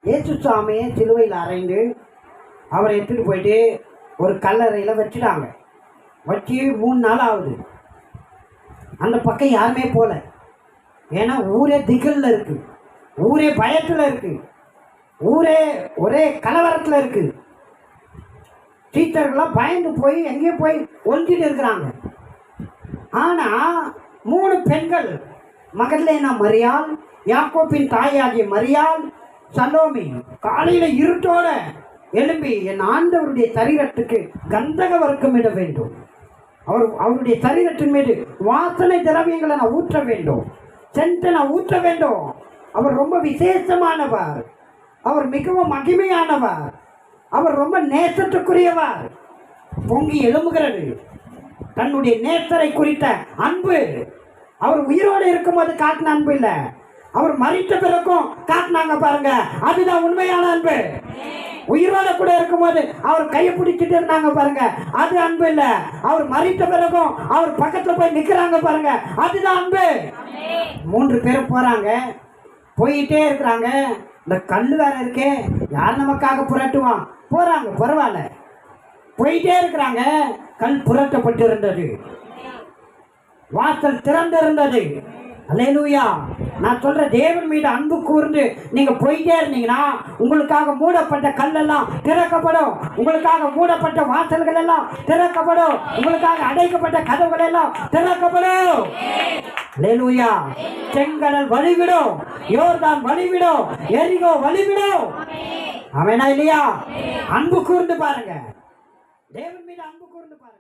இயேசு சாமியை சிலுவையில் அறைந்து அவரை எடுத்துகிட்டு போயிட்டு ஒரு கல்லறையில் வச்சுட்டாங்க. வச்சு 3 நாள் ஆகுது. அந்த பக்கம் யாருமே போகல. ஏன்னா ஊரே திகிலில் இருக்குது, ஊரே பயத்தில் இருக்குது, ஊரே ஒரே கலவரத்தில் இருக்குது. டீச்சர்கள்லாம் பயந்து போய் எங்கேயோ போய் ஒழிஞ்சிட்டு இருக்கிறாங்க. ஆனால் 3 பெண்கள், மகதலேனா மரியாள், யாக்கோப்பின் தாயாகிய மரியாள், சலோமி, காலையில் இருட்டோட எழும்பி என் ஆண்டவருடைய சரீரத்துக்கு கந்தக வர்க்கமிட வேண்டும், அவருடைய சரீரத்தின் மீது வாசனை திரவியங்களை நான் ஊற்ற வேண்டும், சென்ட்டை நான் ஊற்ற வேண்டும். அவர் ரொம்ப விசேஷமானவர், அவர் மிகவும் மகிமையானவர், அவர் ரொம்ப நேசத்துக்குரியவர். பொங்கி எழும்புகிறது தன்னுடைய நேசரை குறித்த அன்பு. அவர் உயிரோடு இருக்கும்போது காட்டின அன்பு இல்லை, அவர் மறித்த பிறக்கும் காட்டினாங்க பாருங்க, அதுதான் உண்மையான அன்பு. உயிரோட கூட இருக்கும்போது அவர் கையை பிடிச்சிட்டு இருந்தாங்க பாருங்க, அது அன்பு இல்லை. அவர் மறித்த பிறகும் அவர் பக்கத்துல போய் நிக்கிறாங்க பாருங்க, அதுதான் அன்பு. 3 பேரும் போறாங்க, போயிட்டே இருக்கிறாங்க. இந்த கல் வேற இருக்கே, யார் நமக்காக புரட்டுவான்? போறாங்க, பரவாயில்ல. போயிட்டே இருக்கிறாங்க. கல் புரட்டப்பட்டு இருந்தது, வாசல் திறந்திருந்தது. அல்லேலூயா. நான் சொல்ற தேவன் மீது அன்பு கூர்ந்து நீங்க போயிட்டே இருந்தீங்கன்னா உங்களுக்காக மூடப்பட்ட கல்லெல்லாம் திறக்கப்படும், உங்களுக்காக மூடப்பட்ட வாசல்கள் எல்லாம் திறக்கப்படும், உங்களுக்காக அடைக்கப்பட்ட கதவுகள் எல்லாம் திறக்கப்படும். அல்லேலூயா. செங்கடல் வழிவிடும், யோர்தான் வழிவிடும், எரிகோ வழிவிடும். ஆமெனா இல்லையா? அன்பு கூர்ந்து பாருங்க, தேவன் மீது அன்பு கூர்ந்து பாருங்க.